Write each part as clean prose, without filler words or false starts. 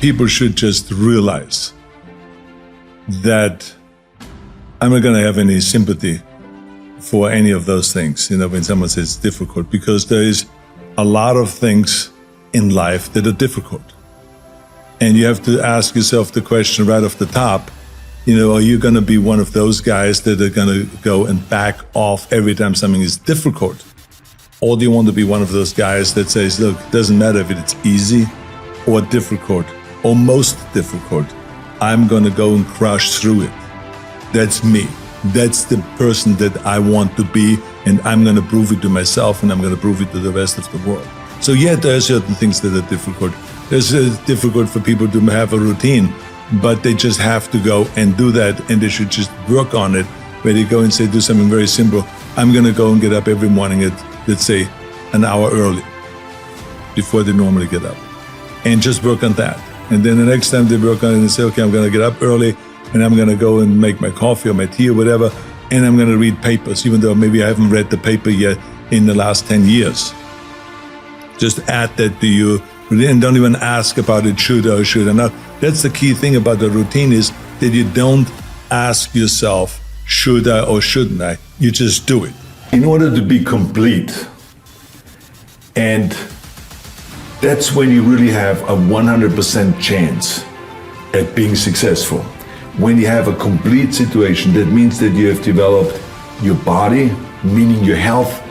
people should just realize that I'm not going to have any sympathy for any of those things, when someone says it's difficult, because there is a lot of things in life that are difficult. And you have to ask yourself the question right off the top, are you going to be one of those guys that are going to go and back off every time something is difficult? Or do you want to be one of those guys that says, look, it doesn't matter if it's easy or difficult or most difficult, I'm going to go and crush through it. That's me. That's the person that I want to be, and I'm going to prove it to myself, and I'm going to prove it to the rest of the world. So yeah, there are certain things that are difficult. It's difficult for people to have a routine, but they just have to go and do that, and they should just work on it, where they go and say, do something very simple. I'm going to go and get up every morning at, let's say, an hour early before they normally get up, and just work on that. And then the next time they work on it and say, okay, I'm going to get up early, and I'm going to go and make my coffee or my tea or whatever, and I'm going to read papers, even though maybe I haven't read the paper yet in the last 10 years. Just add that to you, and don't even ask about it, should I or should I not. That's the key thing about the routine, is that you don't ask yourself, should I or shouldn't I? You just do it. In order to be complete, and that's when you really have a 100% chance at being successful. When you have a complete situation, that means that you have developed your body, meaning your health,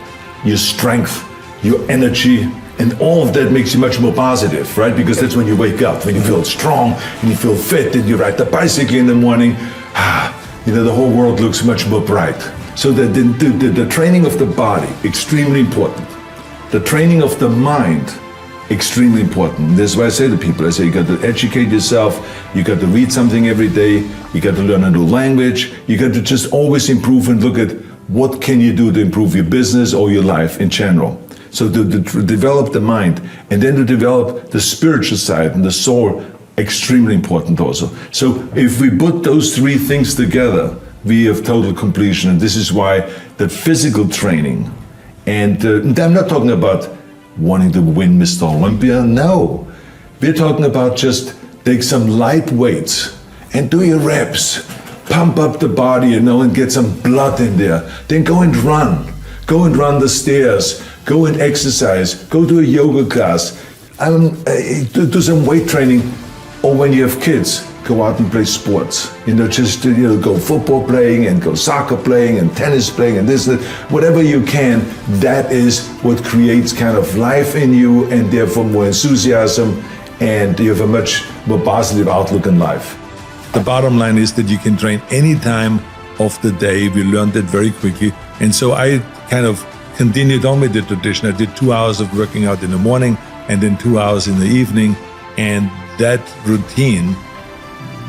your strength, your energy, and all of that makes you much more positive, right? Because that's when you wake up, when you feel strong and you feel fit, and you ride the bicycle in the morning, the whole world looks much more bright. So the training of the body, extremely important. The training of the mind, extremely important. That's why I say to people, I say, you got to educate yourself, you got to read something every day, you got to learn a new language, you got to just always improve and look at what can you do to improve your business or your life in general. So to develop the mind, and then to develop the spiritual side and the soul, extremely important also. So if we put those three things together, we have total completion. And this is why the physical training, and I'm not talking about wanting to win Mr. Olympia, no. We're talking about just take some light weights and do your reps, pump up the body, and get some blood in there. Then go and run the stairs, go and exercise, go to a yoga class, do some weight training, or when you have kids, go out and play sports. Go football playing and go soccer playing and tennis playing and this, whatever you can. That is what creates kind of life in you, and therefore more enthusiasm, and you have a much more positive outlook in life. The bottom line is that you can train any time of the day. We learned that very quickly. And so I kind of continued on with the tradition. I did 2 hours of working out in the morning and then 2 hours in the evening. And that routine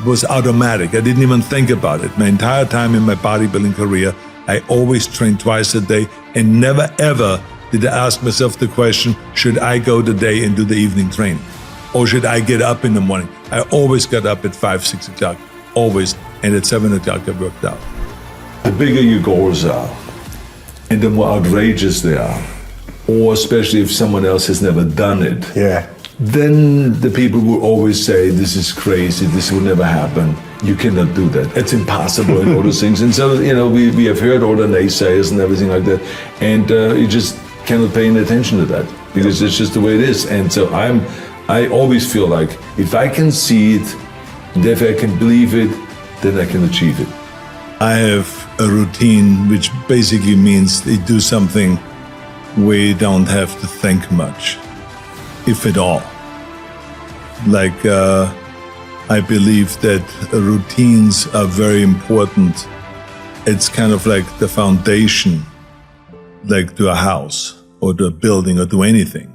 was automatic. I didn't even think about it. My entire time in my bodybuilding career, I always trained twice a day, and never ever did I ask myself the question, should I go today and do the evening training? Or should I get up in the morning? I always got up at 5, 6 o'clock, always. And at 7 o'clock I worked out. The bigger your goals are, and the more outrageous they are, or especially if someone else has never done it, then the people will always say, this is crazy, this will never happen, you cannot do that, it's impossible, and all those things. And so, we have heard all the naysayers and everything like that, and you just cannot pay any attention to that, because it's just the way it is. And so I always feel like, if I can see it, and if I can believe it, then I can achieve it. I have a routine which basically means they do something where you don't have to think much, if at all. Like, I believe that routines are very important. It's kind of like the foundation, like to a house or to a building or to anything.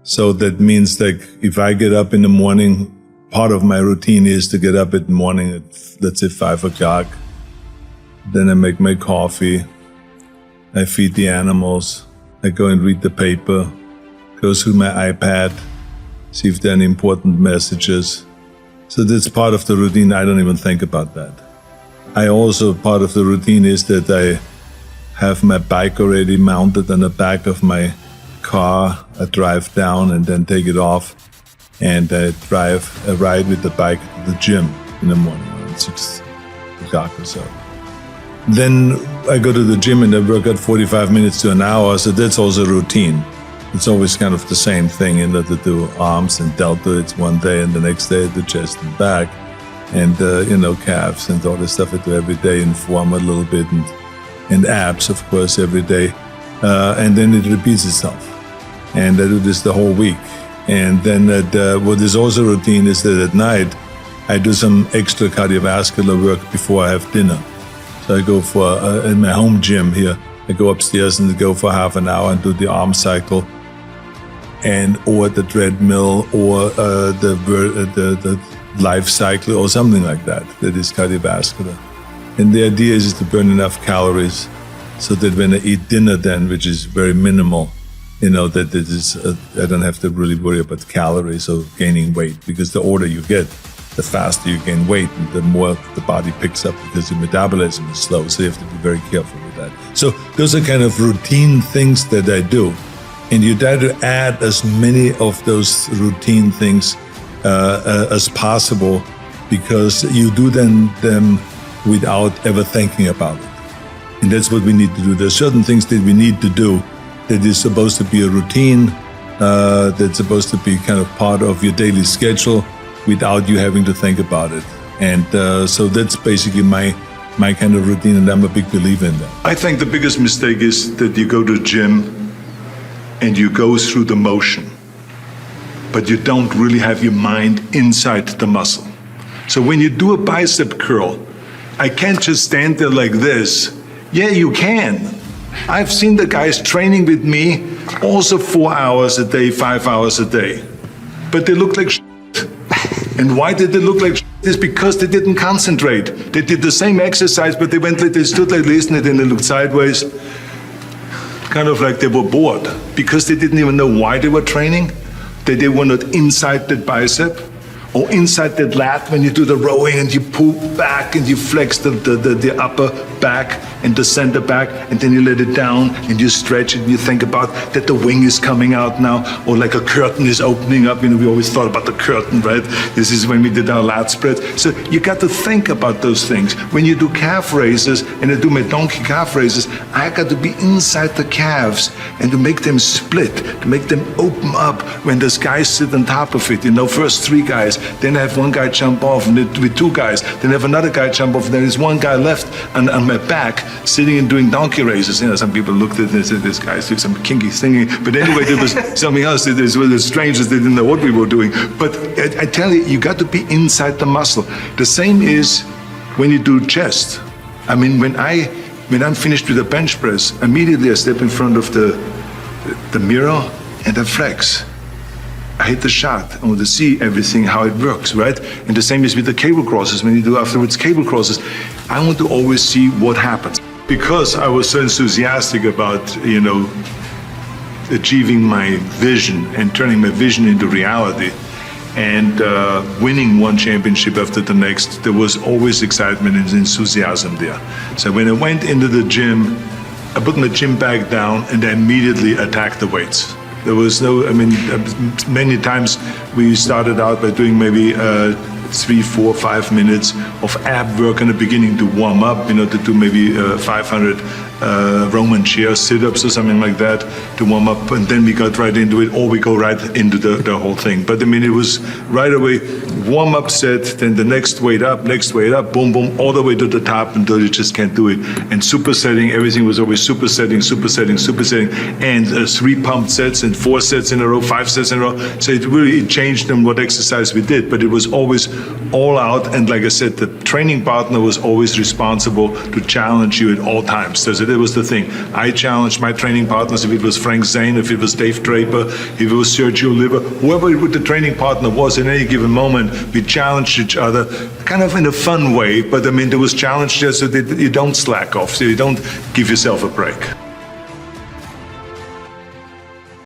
So that means, like, if I get up in the morning, part of my routine is to get up in the morning at, let's say, 5 o'clock. Then I make my coffee, I feed the animals, I go and read the paper, go through my iPad, see if there are any important messages. So that's part of the routine. I don't even think about that. I also, part of the routine is that I have my bike already mounted on the back of my car. I drive down and then take it off and I ride with the bike to the gym in the morning around 6 o'clock or so. Then I go to the gym and I work out 45 minutes to an hour, so that's also routine. It's always kind of the same thing, to do arms and deltoids one day, and the next day the chest and back, and calves and all the stuff I do every day, and form a little bit, and abs, of course, every day. And then it repeats itself. And I do this the whole week. And then what is also routine is that at night, I do some extra cardiovascular work before I have dinner. So I go in my home gym here, I go upstairs and go for half an hour and do the arm cycle, or the treadmill, or the life cycle, or something like that is cardiovascular. And the idea is to burn enough calories so that when I eat dinner then, which is very minimal, that it is, I don't have to really worry about calories or gaining weight, because the older you get, the faster you gain weight and the more the body picks up because your metabolism is slow. So you have to be very careful with that. So those are kind of routine things that I do. And you try to add as many of those routine things as possible, because you do them without ever thinking about it. And that's what we need to do. There are certain things that we need to do that is supposed to be a routine, that's supposed to be kind of part of your daily schedule without you having to think about it. And so that's basically my kind of routine, and I'm a big believer in that. I think the biggest mistake is that you go to the gym and you go through the motion, but you don't really have your mind inside the muscle. So when you do a bicep curl, I can't just stand there like this. Yeah, you can. I've seen the guys training with me also 4 hours a day, 5 hours a day, but they look like shit. And why did they look like shit? It's because they didn't concentrate. They did the same exercise, but they stood like this, and then they looked sideways, kind of like they were bored, because they didn't even know why they were training. They were not inside that bicep or inside that lat when you do the rowing and you pull back and you flex the upper back and the center back, and then you let it down and you stretch it and you think about that the wing is coming out now, or like a curtain is opening up. We always thought about the curtain, right? This is when we did our lat spread. So you got to think about those things. When you do calf raises, and I do my donkey calf raises, I got to be inside the calves and to make them split, to make them open up when those guys sit on top of it. First 3 guys, then I have one guy jump off, and with 2 guys, then I have another guy jump off, and then there's one guy left on my back sitting and doing donkey raises. Some people looked at it and said, this guy's doing some kinky singing. But anyway, there was something else. There were the strangers, they didn't know what we were doing. But I tell you, you got to be inside the muscle. The same is when you do chest. I mean, when I'm finished with a bench press, immediately I step in front of the mirror and I flex. I hit the shot. I want to see everything, how it works, right? And the same is with the cable crosses. When you do afterwards cable crosses, I want to always see what happens. Because I was so enthusiastic about, achieving my vision and turning my vision into reality, and winning one championship after the next, there was always excitement and enthusiasm there. So when I went into the gym, I put my gym bag down and I immediately attacked the weights. There was many times we started out by doing maybe 3, 4, 5 minutes of ab work in the beginning to warm up, to do maybe 500 Roman chair sit-ups or something like that to warm up, and then we got right into it, or we go right into the whole thing. But it was right away, warm-up set, then the next weight up, boom, boom, all the way to the top until you just can't do it. And supersetting, everything was always supersetting, and 3 pumped sets and 4 sets in a row, 5 sets in a row. So it changed on what exercise we did, but it was always all out. And like I said, the training partner was always responsible to challenge you at all times. So that was the thing. I challenged my training partners, if it was Frank Zane, if it was Dave Draper, if it was Sergio Oliva, whoever the training partner was in any given moment, we challenged each other kind of in a fun way, but there was challenge there so that you don't slack off, so you don't give yourself a break.